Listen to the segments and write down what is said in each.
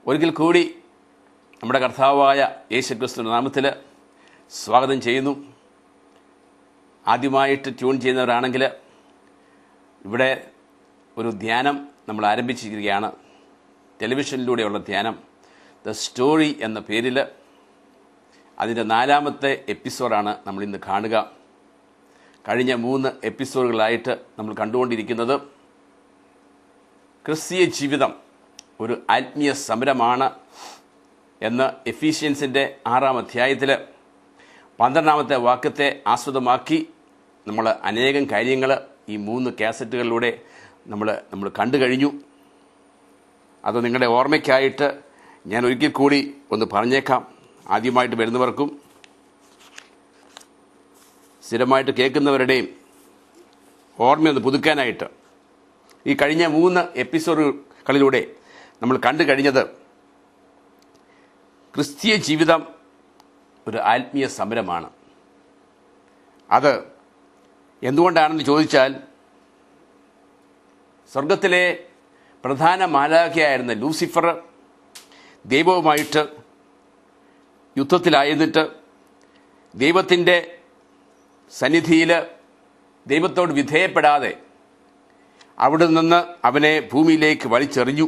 ഒരിക്കൽ കൂടി നമ്മുടെ കർത്താവായ യേശുക്രിസ്തുവിന്റെ നാമത്തിൽ സ്വാഗതം ചെയ്യുന്നു. ആദ്യമായിട്ട് ട്യൂൺ ചെയ്യുന്നവരാണെങ്കിൽ ഇവിടെ ഒരു ധ്യാനം നമ്മൾ ആരംഭിച്ചിരിക്കുകയാണ്. ടെലിവിഷനിലൂടെയുള്ള ധ്യാനം ദ സ്റ്റോറി എന്ന പേരിൽ. അതിൻ്റെ 4ാമത്തെ എപ്പിസോഡാണ് നമ്മളിന്ന് കാണുക. കഴിഞ്ഞ 3 എപ്പിസോഡുകളായിട്ട് നമ്മൾ കണ്ടുകൊണ്ടിരിക്കുന്നത് ക്രിസ്തീയ ജീവിതം ഒരു ആത്മീയ സമരമാണ് എന്ന് എഫീഷ്യൻസിൻ്റെ 6ാം അധ്യായത്തിൽ 12ാമത്തെ വാക്യത്തെ ആസ്പദമാക്കി നമ്മൾ അനേകം കാര്യങ്ങൾ ഈ 3 കാസറ്റുകളിലൂടെ നമ്മൾ കണ്ടു കഴിഞ്ഞു. അത് നിങ്ങളുടെ ഓർമ്മയ്ക്കായിട്ട് ഞാൻ ഒരിക്കൽ കൂടി ഒന്ന് പറഞ്ഞേക്കാം. ആദ്യമായിട്ട് വരുന്നവർക്കും സ്ഥിരമായിട്ട് കേൾക്കുന്നവരുടെയും ഓർമ്മയൊന്ന് പുതുക്കാനായിട്ട് ഈ കഴിഞ്ഞ 3 എപ്പിസോഡുകളിലൂടെ നമ്മൾ കണ്ടു കഴിഞ്ഞത് ക്രിസ്തീയ ജീവിതം ഒരു ആത്മീയ സമരമാണ്. അത് എന്തുകൊണ്ടാണെന്ന് ചോദിച്ചാൽ, സ്വർഗത്തിലെ പ്രധാന മാലാഖയായിരുന്ന ലൂസിഫർ ദൈവവുമായിട്ട് യുദ്ധത്തിലായിരുന്നിട്ട് ദൈവത്തിൻ്റെ സന്നിധിയിൽ ദൈവത്തോട് വിധേയപ്പെടാതെ അവിടെ നിന്ന് അവനെ ഭൂമിയിലേക്ക് വലിച്ചെറിഞ്ഞു.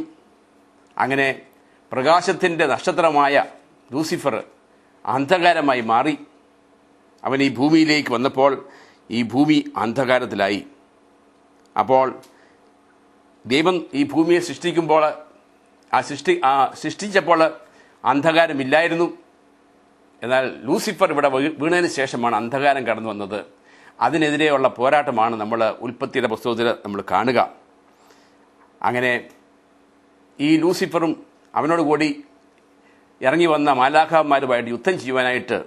അങ്ങനെ പ്രകാശത്തിൻ്റെ നക്ഷത്രമായ ലൂസിഫർ അന്ധകാരമായി മാറി. അവൻ ഈ ഭൂമിയിലേക്ക് വന്നപ്പോൾ ഈ ഭൂമി അന്ധകാരത്തിലായി. അപ്പോൾ ദൈവം ഈ ഭൂമിയെ സൃഷ്ടിക്കുമ്പോൾ സൃഷ്ടിച്ചപ്പോൾ അന്ധകാരമില്ലായിരുന്നു. എന്നാൽ ലൂസിഫർ ഇവിടെ വീണതിന് ശേഷമാണ് അന്ധകാരം കടന്നു വന്നത്. അതിനെതിരെയുള്ള പോരാട്ടമാണ് നമ്മൾ ഉൽപ്പത്തിയുടെ പുസ്തകത്തിൽ നമ്മൾ കാണുക. അങ്ങനെ ഈ ലൂസിഫറും അവനോട് കൂടി ഇറങ്ങി വന്ന മാലാഖമാരുമായിട്ട് യുദ്ധം ചെയ്യുവാനായിട്ട്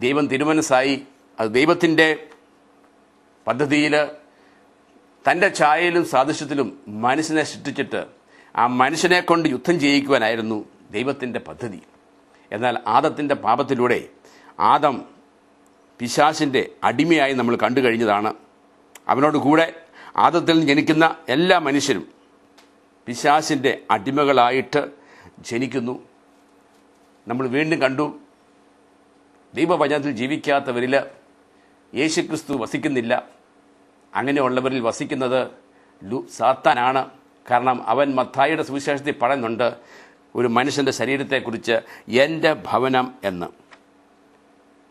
ദൈവം തിരുമനസ്സായി. അത് ദൈവത്തിൻ്റെ പദ്ധതിയിൽ തൻ്റെ ഛായയിലും സാദൃശ്യത്തിലും മനുഷ്യനെ സൃഷ്ടിച്ചിട്ട് ആ മനുഷ്യനെ കൊണ്ട് യുദ്ധം ചെയ്യിക്കുവാനായിരുന്നു ദൈവത്തിൻ്റെ പദ്ധതി. എന്നാൽ ആദത്തിൻ്റെ പാപത്തിലൂടെ ആദം പിശാചിൻ്റെ അടിമയായി നമ്മൾ കണ്ടു കഴിഞ്ഞതാണ്. അവനോട് കൂടെ ആദത്തിൽ നിന്ന് ജനിക്കുന്ന എല്ലാ മനുഷ്യരും പിശാചിൻ്റെ അടിമകളായിട്ട് ജനിക്കുന്നു. നമ്മൾ വീണ്ടും കണ്ടു, ദൈവവചനത്തിൽ ജീവിക്കാത്തവരിൽ യേശുക്രിസ്തു വസിക്കുന്നില്ല. അങ്ങനെയുള്ളവരിൽ വസിക്കുന്നത് സാത്താനാണ്. കാരണം അവൻ മത്തായിയുടെ സുവിശേഷത്തിൽ പറയുന്നുണ്ട് ഒരു മനുഷ്യൻ്റെ ശരീരത്തെക്കുറിച്ച് എൻ്റെ ഭവനം എന്ന്.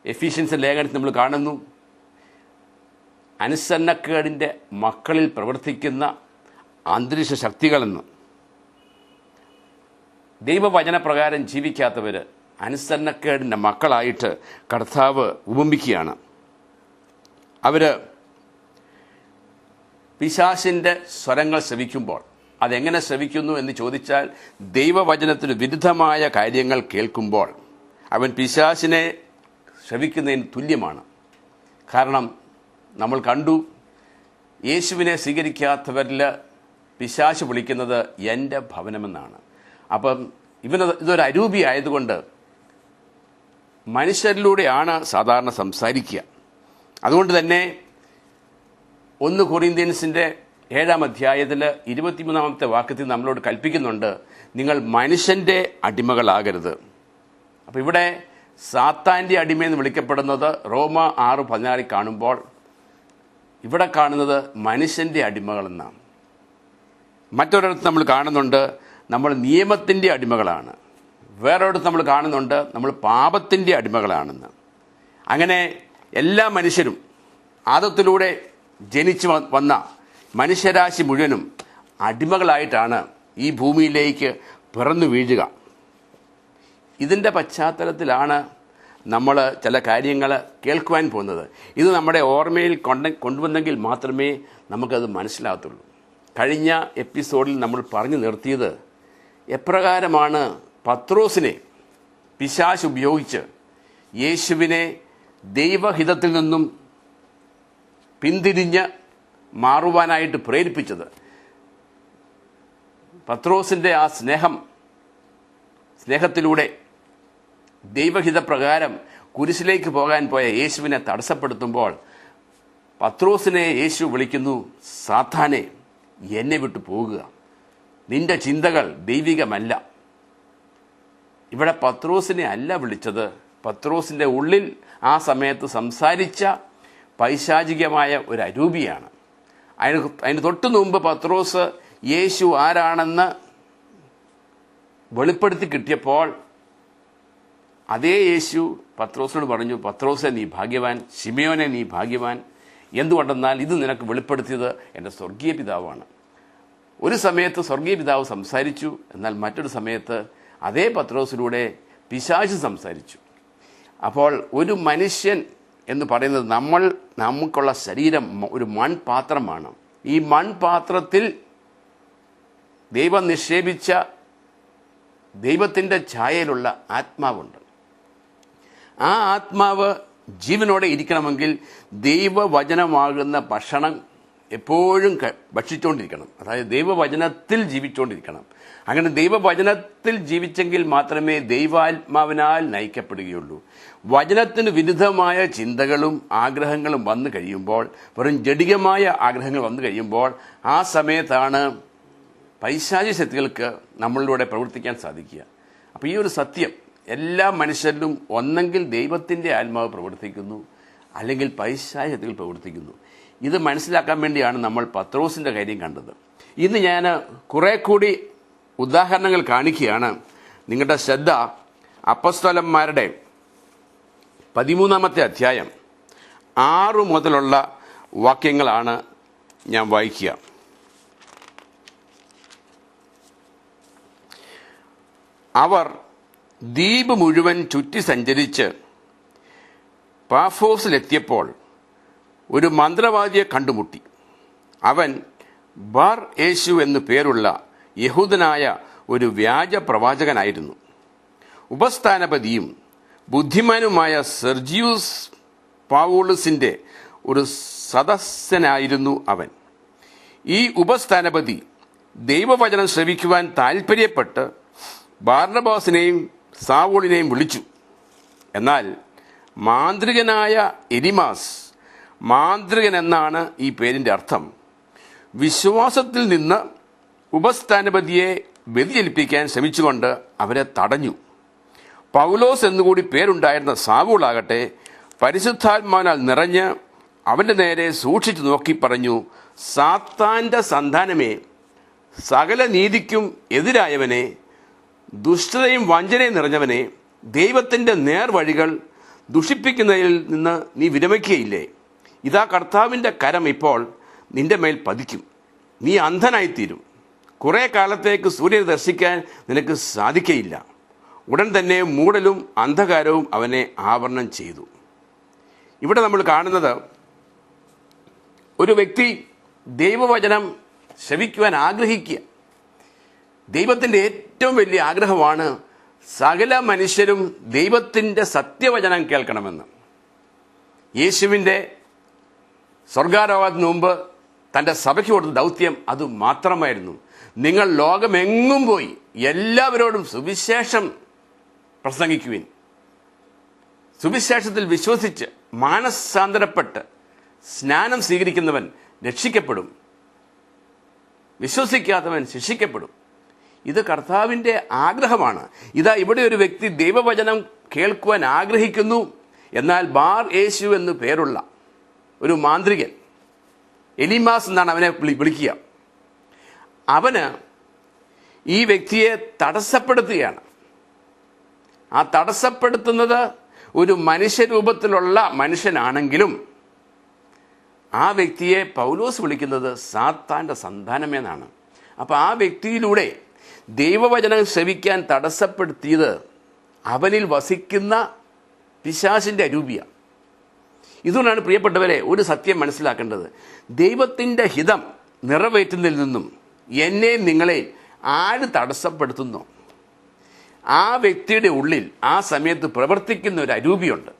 എഫീഷ്യൻസ് ലേഖനത്തിൽ നമ്മൾ കാണുന്നു, അനുസരണക്കേടിൻ്റെ മക്കളിൽ പ്രവർത്തിക്കുന്ന അന്തരീക്ഷ ശക്തികളെന്ന്. ദൈവവചനപ്രകാരം ജീവിക്കാത്തവർ അനുസരണക്കേടിൻ്റെ മക്കളായിട്ട് കർത്താവ് ഉപമിക്കുകയാണ്. അവർ പിശാചിൻ്റെ സ്വരങ്ങൾ ശ്രവിക്കുമ്പോൾ, അതെങ്ങനെ ശ്രവിക്കുന്നു എന്ന് ചോദിച്ചാൽ, ദൈവവചനത്തിന് വിരുദ്ധമായ കാര്യങ്ങൾ കേൾക്കുമ്പോൾ അവൻ പിശാചിനെ ശ്രവിക്കുന്നതിന് തുല്യമാണ്. കാരണം നമ്മൾ കണ്ടു, യേശുവിനെ സ്വീകരിക്കാത്തവരിൽ പിശാച് വിളിക്കുന്നത് എൻ്റെ ഭവനമെന്നാണ്. അപ്പം ഇതൊരു അരൂപി ആയതുകൊണ്ട് മനുഷ്യരിലൂടെയാണ് സാധാരണ സംസാരിക്കുക. അതുകൊണ്ട് തന്നെ 1 കൊറിന്ത്യൻസിൻ്റെ 7ാം അധ്യായത്തിൽ 23ാമത്തെ വാക്യത്തിൽ നമ്മളോട് കൽപ്പിക്കുന്നുണ്ട്, നിങ്ങൾ മനുഷ്യൻ്റെ അടിമകളാകരുത്. അപ്പോൾ ഇവിടെ സാത്താൻ്റെ അടിമയെന്ന് വിളിക്കപ്പെടുന്നത് റോമ 6:16 കാണുമ്പോൾ ഇവിടെ കാണുന്നത് മനുഷ്യൻ്റെ അടിമകളെന്നാണ്. മറ്റൊരിടത്ത് നമ്മൾ കാണുന്നുണ്ട് നമ്മൾ നിയമത്തിൻ്റെ അടിമകളാണ്. വേറൊരിടത്ത് നമ്മൾ കാണുന്നുണ്ട് നമ്മൾ പാപത്തിൻ്റെ അടിമകളാണെന്ന്. അങ്ങനെ എല്ലാ മനുഷ്യരും ആദത്തിലൂടെ ജനിച്ചു വന്ന മനുഷ്യരാശി മുഴുവനും അടിമകളായിട്ടാണ് ഈ ഭൂമിയിലേക്ക് പിറന്നു വീഴുക. ഇതിൻ്റെ പശ്ചാത്തലത്തിലാണ് നമ്മൾ ചില കാര്യങ്ങൾ കേൾക്കുവാൻ പോകുന്നത്. ഇത് നമ്മുടെ ഓർമ്മയിൽ കൊണ്ടുവന്നെങ്കിൽ മാത്രമേ നമുക്കത് മനസ്സിലാകത്തുള്ളൂ. കഴിഞ്ഞ എപ്പിസോഡിൽ നമ്മൾ പറഞ്ഞു നിർത്തിയത് എപ്രകാരമാണ് പത്രോസിനെ പിശാച് ഉപയോഗിച്ച് യേശുവിനെ ദൈവഹിതത്തിൽ നിന്നും പിന്തിരിഞ്ഞ് മാറുവാനായിട്ട് പ്രേരിപ്പിച്ചത്. പത്രോസിൻ്റെ ആ സ്നേഹത്തിലൂടെ ദൈവഹിതപ്രകാരം കുരിശിലേക്ക് പോകാൻ പോയ യേശുവിനെ തടസ്സപ്പെടുത്തുമ്പോൾ പത്രോസിനെ യേശു വിളിക്കുന്നു, സാത്താനെ, എന്നെ വിട്ടു പോകുക, നിന്റെ ചിന്തകൾ ദൈവികമല്ല. ഇവിടെ പത്രോസിനെ അല്ല വിളിച്ചത്. പത്രോസിൻ്റെ ഉള്ളിൽ ആ സമയത്ത് സംസാരിച്ച പൈശാചികമായ ഒരു അരൂപിയാണ്. അതിന് തൊട്ടു മുമ്പ് പത്രോസ് യേശു ആരാണെന്ന് വെളിപ്പെടുത്തി കിട്ടിയപ്പോൾ അതേ യേശു പത്രോസിനോട് പറഞ്ഞു, പത്രോസെ നീ ഭാഗ്യവാൻ, ശിമയോനെ നീ ഭാഗ്യവാൻ. എന്തുകൊണ്ടെന്നാൽ ഇത് നിനക്ക് വെളിപ്പെടുത്തിയത് എൻ്റെ സ്വർഗീയ പിതാവാണ്. ഒരു സമയത്ത് സ്വർഗീയ പിതാവ് സംസാരിച്ചു, എന്നാൽ മറ്റൊരു സമയത്ത് അതേ പത്രോസിലൂടെ പിശാച് സംസാരിച്ചു. അപ്പോൾ ഒരു മനുഷ്യൻ എന്ന് പറയുന്നത് നമുക്കുള്ള ശരീരം ഒരു മൺപാത്രമാണ്. ഈ മൺപാത്രത്തിൽ ദൈവം നിക്ഷേപിച്ച ദൈവത്തിൻ്റെ ഛായയിലുള്ള ആത്മാവുണ്ട്. ആ ആത്മാവ് ജീവനോടെ ഇരിക്കണമെങ്കിൽ ദൈവവചനമാകുന്ന ഭക്ഷണം എപ്പോഴും ഭക്ഷിച്ചുകൊണ്ടിരിക്കണം. അതായത് ദൈവവചനത്തിൽ ജീവിച്ചുകൊണ്ടിരിക്കണം. അങ്ങനെ ദൈവവചനത്തിൽ ജീവിച്ചെങ്കിൽ മാത്രമേ ദൈവാത്മാവിനാൽ നയിക്കപ്പെടുകയുള്ളൂ. വചനത്തിന് വിരുദ്ധമായ ചിന്തകളും ആഗ്രഹങ്ങളും വന്നു കഴിയുമ്പോൾ, വെറും ജഡികമായ ആഗ്രഹങ്ങൾ വന്നു കഴിയുമ്പോൾ, ആ സമയത്താണ് പൈശാചിക ശക്തികൾക്ക് നമ്മളിലൂടെ പ്രവർത്തിക്കാൻ സാധിക്കുക. അപ്പോൾ ഈ ഒരു സത്യം എല്ലാ മനുഷ്യരിലും ഒന്നെങ്കിൽ ദൈവത്തിൻ്റെ ആത്മാവ് പ്രവർത്തിക്കുന്നു, അല്ലെങ്കിൽ പൈശാചിക ശക്തികൾ പ്രവർത്തിക്കുന്നു. ഇത് മനസ്സിലാക്കാൻ വേണ്ടിയാണ് നമ്മൾ പത്രോസിൻ്റെ കാര്യം കണ്ടത്. ഇന്ന് ഞാൻ കുറെ കൂടി ഉദാഹരണങ്ങൾ കാണിക്കുകയാണ്. നിങ്ങളുടെ ശ്രദ്ധ അപ്പോസ്തലന്മാരുടെ 13-ാമത്തെ അധ്യായം 6 മുതലുള്ള വാക്യങ്ങളാണ് ഞാൻ വായിക്കുക. അവർ ദ്വീപ് മുഴുവൻ ചുറ്റി സഞ്ചരിച്ച് പാഫോസിലെത്തിയപ്പോൾ ഒരു മന്ത്രവാദിയെ കണ്ടുമുട്ടി. അവൻ ബാർ യേശു എന്നു പേരുള്ള യഹൂദനായ ഒരു വ്യാജ പ്രവാചകനായിരുന്നു. ഉപസ്ഥാനപതിയും ബുദ്ധിമാനുമായ സെർജിയൂസ് പൗലോസിന്റെ ഒരു സദസ്യനായിരുന്നു അവൻ. ഈ ഉപസ്ഥാനപതി ദൈവവചനം ശ്രവിക്കുവാൻ താൽപ്പര്യപ്പെട്ട് ബാർനബാസിനെയും സാവൂളിനെയും വിളിച്ചു. എന്നാൽ മാന്ത്രികനായ എലിമാസ്, മാന്ത്രികൻ എന്നാണ് ഈ പേരിൻ്റെ അർത്ഥം, വിശ്വാസത്തിൽ നിന്ന് ഉപസ്ഥാനപതിയെ വ്യതിചലിപ്പിക്കാൻ ശ്രമിച്ചുകൊണ്ട് അവരെ തടഞ്ഞു. പൗലോസ് എന്നുകൂടി പേരുണ്ടായിരുന്ന സാവൂളാകട്ടെ പരിശുദ്ധാത്മാവിനാൽ നിറഞ്ഞ് അവൻ്റെ നേരെ സൂക്ഷിച്ചു നോക്കി പറഞ്ഞു, സാത്താൻ്റെ സന്താനമേ, സകല നീതിക്കും എതിരായവനെ, ദുഷ്ടതയും വഞ്ചനയും നിറഞ്ഞവനെ, ദൈവത്തിൻ്റെ നേർവഴികൾ ദുഷിപ്പിക്കുന്നതിൽ നിന്ന് നീ വിരമിക്കുകയില്ലേ? ഇതാ കർത്താവിൻ്റെ കരം ഇപ്പോൾ നിന്റെ മേൽ പതിക്കും. നീ അന്ധനായിത്തീരും. കുറേ കാലത്തേക്ക് സൂര്യനെ ദർശിക്കാൻ നിനക്ക് സാധിക്കയില്ല. ഉടൻ തന്നെ മൂടലും അന്ധകാരവും അവനെ ആവരണം ചെയ്തു. ഇവിടെ നമ്മൾ കാണുന്നത് ഒരു വ്യക്തി ദൈവവചനം ശ്രവിക്കുവാൻ ആഗ്രഹിക്കുക. ദൈവത്തിൻ്റെ ഏറ്റവും വലിയ ആഗ്രഹമാണ് സകല മനുഷ്യരും ദൈവത്തിൻ്റെ സത്യവചനം കേൾക്കണമെന്ന്. യേശുവിൻ്റെ സ്വർഗാരോഹണത്തിന് മുമ്പ് തൻ്റെ സഭയ്ക്ക് കൊടുത്ത ദൗത്യം അത് മാത്രമായിരുന്നു. നിങ്ങൾ ലോകമെങ്ങും പോയി എല്ലാവരോടും സുവിശേഷം പ്രസംഗിക്കുവിൻ. സുവിശേഷത്തിൽ വിശ്വസിച്ച് മാനസാന്തരപ്പെട്ട് സ്നാനം സ്വീകരിക്കുന്നവൻ രക്ഷിക്കപ്പെടും, വിശ്വസിക്കാത്തവൻ ശിക്ഷിക്കപ്പെടും. ഇത് കർത്താവിൻ്റെ ആഗ്രഹമാണ്. ഇതാ ഇവിടെ ഒരു വ്യക്തി ദൈവവചനം കേൾക്കുവാൻ ആഗ്രഹിക്കുന്നു. എന്നാൽ ബാർ യേശു എന്ന് പേരുള്ള ഒരു മാന്ത്രികൻ, എലിമാസ് എന്നാണ് അവനെ വിളിക്കുക, അവന് ഈ വ്യക്തിയെ തടസ്സപ്പെടുത്തുകയാണ്. ആ തടസ്സപ്പെടുത്തുന്നത് ഒരു മനുഷ്യരൂപത്തിലുള്ള മനുഷ്യനാണെങ്കിലും ആ വ്യക്തിയെ പൗലോസ് വിളിക്കുന്നത് സാത്താൻ്റെ സന്താനമെന്നാണ്. അപ്പോൾ ആ വ്യക്തിയിലൂടെ ദൈവവചനം ശ്രവിക്കാൻ തടസ്സപ്പെടുത്തിയത് അവനിൽ വസിക്കുന്ന പിശാചിൻ്റെ അരൂപിയാണ്. ഇതുകൊണ്ടാണ് പ്രിയപ്പെട്ടവരെ ഒരു സത്യം മനസ്സിലാക്കേണ്ടത്. ദൈവത്തിൻ്റെ ഹിതം നിറവേറ്റുന്നതിൽ നിന്നും എന്നെ നിങ്ങളെ ആര് തടസ്സപ്പെടുത്തുന്നു, ആ വ്യക്തിയുടെ ഉള്ളിൽ ആ സമയത്ത് പ്രവർത്തിക്കുന്ന ഒരു അരൂപിയുണ്ട്.